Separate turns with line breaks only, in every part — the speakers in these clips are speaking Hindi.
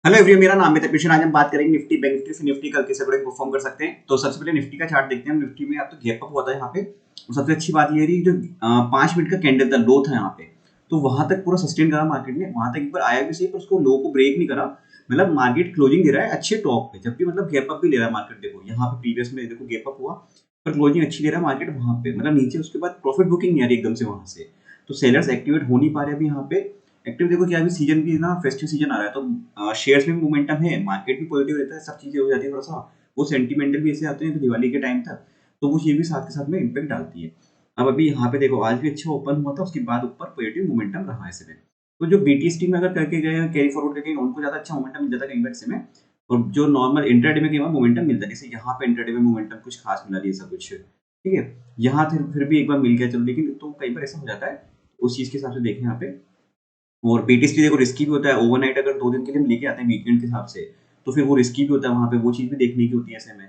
हेलो एवरीवन, मेरा नाम है तपेश। आज हम बात करेंगे निफ्टी, बैंक निफ्टी से निफ्टी कल कैसे बड़े परफॉर्म कर सकते हैं। तो सबसे पहले निफ्टी का चार्ट देखते हैं। निफ्टी में आप तो गैप अप हुआ था यहाँ पे, और सबसे अच्छी बात ये रही जो 5 मिनट का कैंडल था, लो था यहाँ पे, तो वहां तक पूरा सस्टेन करा मार्केट ने। वहां तक एक बार आया भी सही, पर उसको लो को ब्रेक नहीं करा। मतलब मार्केट क्लोजिंग दे रहा है अच्छे टॉप पे, जबकि मतलब गैप अप भी ले रहा है मार्केट। देखो यहाँ पे प्रीवियस में देखो गैप अप हुआ, पर क्लोजिंग अच्छी दे रहा है मार्केट वहां पे, मतलब नीचे। उसके बाद प्रॉफिट बुकिंग नहीं आ रही एकदम से वहां से, तो सेलर्स एक्टिवेट हो नहीं पा रहे अभी यहाँ पे। एक्टिव देखो क्या, अभी सीजन भी ना, फेस्टिव सीजन आ रहा है, तो शेयर्स में मोमेंटम है, मार्केट भी पॉजिटिव रहता है, सब चीजें हो जाती है थोड़ा सा। वो सेंटिमेंटल भी ऐसे आते हैं तो दिवाली के टाइम तक, तो वो चीज भी साथ के साथ में इम्पेक्ट डालती है। अब अभी यहाँ पे देखो आज भी अच्छा ओपन हुआ था, उसके बाद ऊपर पॉजिटिव मोमेंटम रहा है ऐसे में। तो जो बीटीएसटी में अगर करके गए कैरी फॉरवर्ड करके, उनको ज्यादा अच्छा मोमेंटम मिल जाता है कहीं पर से में। और जो नॉर्मल इंट्राडे में कई बार मोमेंटम मिलता है, जैसे यहाँ पे इंट्राडे में मोमेंटम कुछ खास मिला नहीं, ऐसा कुछ ठीक है। यहाँ फिर भी एक बार मिल गया चलो, लेकिन तो कई बार ऐसा हो जाता है। उस चीज के हिसाब से देखें यहाँ पे। और बीटीएसटी देखो रिस्की भी होता है, ओवरनाइट अगर 2 दिन के लिए हम लेके आते हैं वीकेंड के हिसाब से, तो फिर वो रिस्की भी होता है वहाँ पे, वो चीज़ भी देखने की होती है ऐसे में।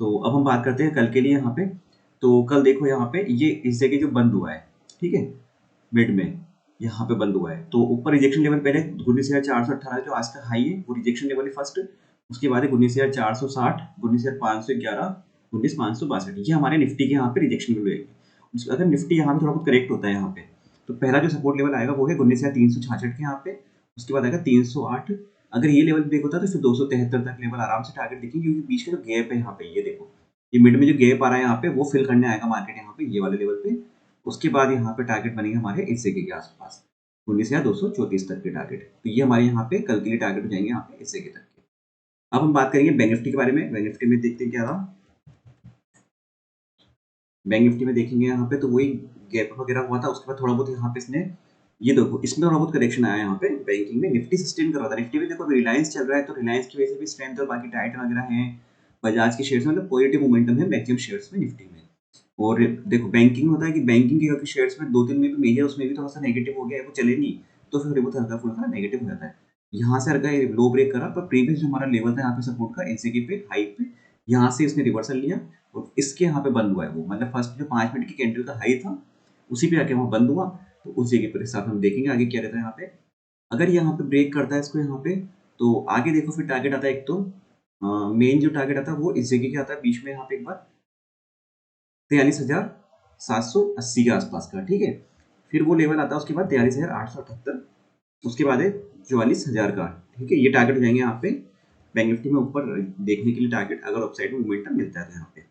तो अब हम बात करते हैं कल के लिए यहाँ पे। तो कल देखो यहाँ पे ये इस जगह जो बंद हुआ है, ठीक है, मिड में यहाँ पे बंद हुआ है, तो ऊपर रिजेक्शन लेवल पहले 19,418 जो आज का हाई है, वो रिजेक्शन लेवल है फर्स्ट। उसके बाद है 19,460, 19,511, 19,562, ये हमारे निफ्टी के यहाँ पे रिजेक्शन लेवल है। अगर निफ्टी यहाँ पे थोड़ा बहुत करेक्ट होता है यहाँ पे, तो पहला जो सपोर्ट लेवल आएगा वो है 19,366 के यहाँ पे। उसके बाद आएगा 308। अगर ये लेवल ब्रेक होता है तो फिर 273 तक लेवल आराम से टारगेट दिखेंगे, क्योंकि बीच का जो गैप है यहाँ पे, ये देखो, ये मिड में जो गैप आ रहा है यहाँ पे, वो फिल करने आएगा मार्केट यहाँ पे, ये वाले लेवल पे। उसके बाद यहाँ पे टारगेट बनेंगे हमारे इस जगह के आसपास, 19,234 तक के टारगेट। तो ये हमारे यहाँ पे कल के लिए टारगेट हो जाएंगे यहाँ पे इस जगह तक के। अब हम बात करेंगे बैंक निफ्टी के बारे में। बैंक निफ्टी में देखते हैं क्या रहा। बैंक निफ्टी में देखेंगे यहाँ पे, तो वही गैप वगैरह हुआ था, उसके बाद थोड़ा बहुत यहाँ पे इसने, ये देखो इसमें थोड़ा बहुत करेक्शन आया यहाँ पे बैंकिंग में। निफ्टी सस्टेन कर रहा था, निफ्टी में देखो अभी रिलायंस चल रहा है, तो रिलायंस की वजह से भी स्ट्रेंथ, और बाकी टाइटन वगैरह हैं, बजाज के शेयर्स में, मतलब पॉजिटिव मोमेंटम है मैक्सिमम शेयर्स में निफ्टी में। और देखो बैंकिंग होता है कि बैंकिंग के शेयर्स में 2-3 में भी मेजर, उसमें भी थोड़ा सा नेगेटिव हो गया है, वो चले नहीं, तो फिर बहुत हल्का फुल्का नेगेटिव हो जाता है। यहाँ से हल्का लो ब्रेक करा, पर प्रीवियस जो हमारा लेवल था यहाँ पे सपोर्ट का, एनसीके पे हाई पे, यहाँ से इसने रिवर्सल लिया, और इसके यहाँ पे बंद हुआ है वो, मतलब फर्स्ट जो 5 मिनट की कैंडल का हाई था, उसी पे आके वहाँ बंद हुआ। तो उस जगह पर हिसाब हम देखेंगे आगे क्या रहता है यहाँ पे। अगर यहाँ पे ब्रेक करता है इसको यहाँ पे, तो आगे देखो फिर टारगेट आता है एक, तो मेन जो टारगेट आता है वो इस जगह के आता है बीच में यहाँ पे एक बार, 43,780 के आसपास का, ठीक है। फिर वो लेवल आता है उसके बाद 43,878, उसके बाद है 44,000 का, ठीक है। ये टारगेट हो जाएंगे यहाँ पे बैंक निफ्टी में ऊपर देखने के लिए टारगेट, अगर अपसाइड में मोमेंटम मिलता है तो यहाँ पे।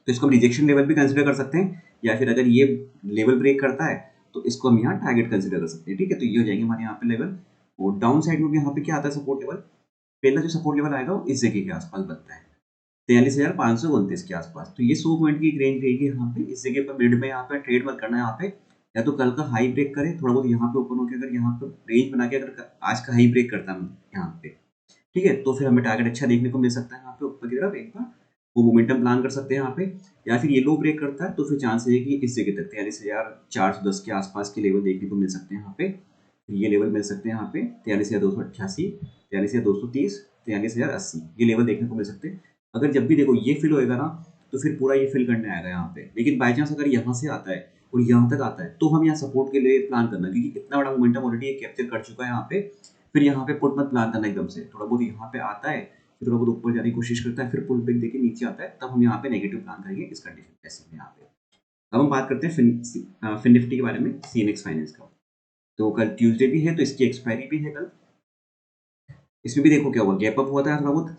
तो इसको हम रिजेक्शन लेवल भी कंसिडर कर सकते हैं, या फिर अगर ये लेवल ब्रेक करता है तो इसको हम यहाँ टारगेट कंसिडर कर सकते हैं, ठीक है। तो ये हो जाएंगे हमारे यहाँ पे लेवल। और डाउन साइड में भी यहाँ पे क्या आता है सपोर्ट लेवल, पहला जो सपोर्ट लेवल आएगा वो इस जगह के आसपास बनता है, 43,529 के आसपास। तो ये 100 पॉइंट की एक रेंज रहेगी यहाँ पे, इस जगह पर मिड में यहाँ पे ट्रेड मत करना है यहाँ पे। या तो कल का हाई ब्रेक करे थोड़ा बहुत यहाँ पे ओपन होकर, अगर यहाँ पे रेंज बना के अगर आज का हाई ब्रेक करता है यहाँ पे, ठीक है, तो फिर हमें टारगेट अच्छा देखने को मिल सकता है यहाँ पे ऊपर की तरफ एक बार, वो मोमेंटम प्लान कर सकते हैं यहाँ पे। या फिर ये लो ब्रेक करता है तो फिर चांस है कि इस जगह तक 43,410 के आसपास के लेवल देखने को मिल सकते हैं यहाँ पे। ये लेवल मिल सकते हैं यहाँ पे 43,288, 43,230, 43,080, ये लेवल देखने को मिल सकते हैं। अगर जब भी देखो ये फिल होएगा ना, तो फिर पूरा ये फिल करने आएगा यहाँ पे। लेकिन बाई चांस अगर यहाँ से आता है और यहाँ तक आता है, तो हम यहाँ सपोर्ट के लिए प्लान करना, क्योंकि इतना बड़ा मोमेंटम ऑलरेडी कैप्चर कर चुका है यहाँ पे। फिर यहाँ पे पुट मत प्लान करना एकदम से, थोड़ा बहुत यहाँ पे आता है, फिर थोड़ा बहुत ऊपर जाने की कोशिश करता है, फिर पुल बैक देके नीचे आता है, तब हम यहाँ पे नेगेटिव प्लान करेंगे इस कंडीशन ऐसे में यहाँ पे। अब हम बात करते हैं फिन निफ्टी के बारे में, सीएनएक्स फाइनेंस का। तो कल ट्यूसडे भी है, तो इसकी एक्सपायरी भी है कल। इसमें भी देखो क्या हुआ, गैप अप हुआ था थोड़ा बहुत,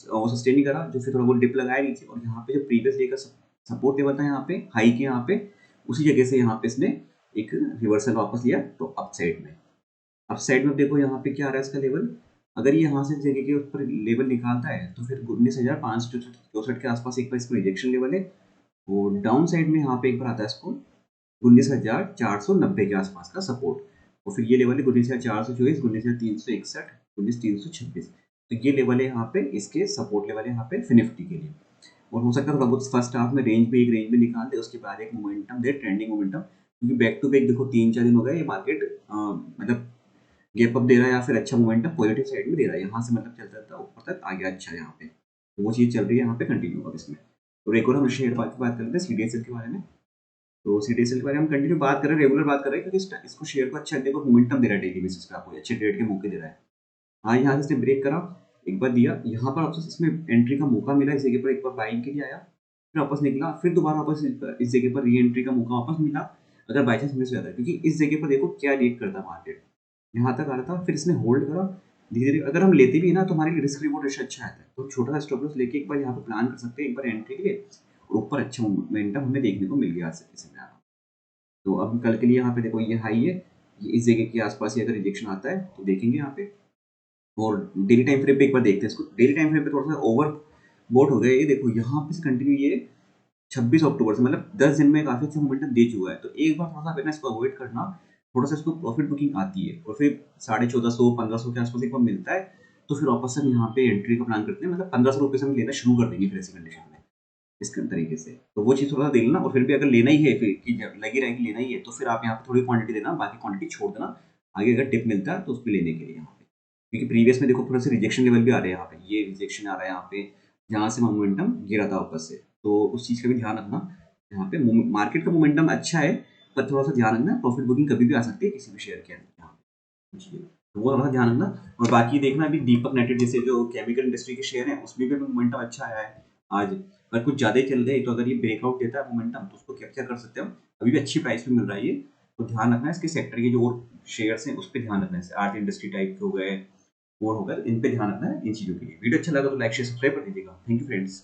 वो सस्टेन नहीं करा, जो फिर थोड़ा बहुत डिप लगाया नीचे, और यहाँ पे जो प्रीवियस डे का सपोर्ट लेवल था यहाँ पे हाई के यहाँ पे, उसी जगह से यहाँ पे इसने एक रिवर्सल वापस लिया, तो अप साइड में। अब साइड में देखो यहाँ पे क्या आ रहा है इसका लेवल, अगर ये यहाँ से जगह के ऊपर लेवल निकालता है तो फिर 19,564 के आसपास एक बार इसको रिजेक्शन लेवल है। और डाउन साइड में यहाँ पे एक बार आता है इसको 19,490 के आसपास का सपोर्ट, और फिर ये लेवल है 19,424, 19,361, 19,326। तो ये लेवल है यहाँ पे, इसके सपोर्ट लेवल है यहाँ पे निफ्टी के लिए। और हो सकता है थोड़ा बहुत फर्स्ट हाफ में एक रेंज में निकाल दे, उसके बाद एक मोमेंटम दे, ट्रेंडिंग मोमेंटम, क्योंकि बैक टू बैक देखो 3-4 दिन हो गए ये मार्केट मतलब गैप अप दे रहा है, या फिर अच्छा मोमेंटम पॉजिटिव साइड में दे रहा है, यहाँ से मतलब चलता था ऊपर तक आ गया अच्छा यहाँ पे, तो वो चीज़ चल रही है यहाँ पे कंटिन्यू अब इसमें। और एक और हम शेयर बात कर लेते हैं सीडीएसएल के बारे में। तो सीडीएसएल के बारे में हम कंटिन्यू बात कर रहे हैं, रेगुलर बात कर रहे हैं, क्योंकि इसको शेयर को अच्छा देखो मोमेंटम दे रहा है, डेली बेसिस पे आपको अच्छे ट्रेड के मौके दे रहा है। हाँ, यहाँ से इसने ब्रेक करा, एक बार दिया, यहाँ पर वापस इसमें एंट्री का मौका मिला, इस जगह पर एक बार बाइंग के लिए आया, फिर वापस निकला, फिर दोबारा वापस इस जगह पर री एंट्री का मौका वापस मिला, अगर बाई चांस मिस हो जाता है, क्योंकि इस जगह पर देखो क्या रिएक्ट करता है मार्केट, यहाँ तक आ रहा था, फिर इसने होल्ड करा, धीरे-धीरे अगर हम लेते भी हैं ना तो हमारे लिए रिस्क रिवॉर्ड रेशियो अच्छा आता है, तो छोटा सा स्टॉप लॉस लेके एक बार यहाँ पे प्लान कर सकते हैं, एक बार एंट्री के लिए, और ऊपर अच्छा मोमेंटम हमें देखने को मिल गया आज से इसमें। तो अब कल के लिए यहाँ पे देखो ये हाई है, ये इस जगह के आसपास ही अगर रिजेक्शन आता है तो देखेंगे यहाँ पे, और डेली टाइम फ्रेम पे एक बार देखते हैं इसको। डेली टाइम फ्रेम पे थोड़ा सा ओवर बोट हो गया, ये देखो यहाँ पे कंटिन्यू ये 26 अक्टूबर से, मतलब 10 दिन में काफी अच्छा मोमेंटम दे चुका है, तो एक बार थोड़ा सा अपना इसको अवॉइड करना, थोड़ा सा इसको प्रॉफिट बुकिंग आती है, और फिर 1450 1500 के आसपास एक बार मिलता है, तो फिर वापस हम यहाँ पे एंट्री का प्लान करते हैं, मतलब 1500 रुपये से हम लेना शुरू कर देंगे फिर ऐसी कंडीशन में, इस तरीके से। तो वो चीज़ थोड़ा सा देख लेना, और फिर भी अगर लेना ही है, फिर कि जब लगी रहेगी लेना ही है, तो फिर आप यहाँ पे थोड़ी क्वांटिटी देना, बाकी क्वांटिटी छोड़ देना, आगे अगर टिप मिलता है तो उस पर लेने के लिए यहाँ पे, क्योंकि प्रीवियस में देखो थोड़े से रिजेक्शन लेवल भी आ रहे हैं यहाँ पे, ये रिजेक्शन आ रहा है यहाँ पे, जहाँ से मोमेंटम गिरा था ऊपर से, तो उस चीज़ का भी ध्यान रखना। यहाँ पे मार्केट का मोमेंटम अच्छा है, पर थोड़ा सा ध्यान रखना, प्रॉफिट बुकिंग कभी भी आ सकती है किसी भी शेयर के अंदर यहाँ पे, जी। तो वो थोड़ा सा ध्यान रखना, और बाकी देखना अभी दीपक नाइट्रेट जैसे जो केमिकल इंडस्ट्री के शेयर हैं उसमें भी मोमेंटम अच्छा आया है आज, पर कुछ ज़्यादा ही चल गए, तो अगर ये ब्रेकआउट देता है मोमेंटम तो उसको कैप्चर कर सकते हो, अभी भी अच्छी प्राइस पे मिल रहा है ये, तो ध्यान रखना है इसके सेक्टर के जो और शेयर्स हैं उस पर ध्यान रखना है, जैसे आर्ट इंडस्ट्री टाइप के हो गए और हो गए, इन पे ध्यान रखना है इन चीज़ों के लिए। वीडियो अच्छा लगा तो लाइक शेयर सब्सक्राइब कर दीजिएगा। Thank you friends.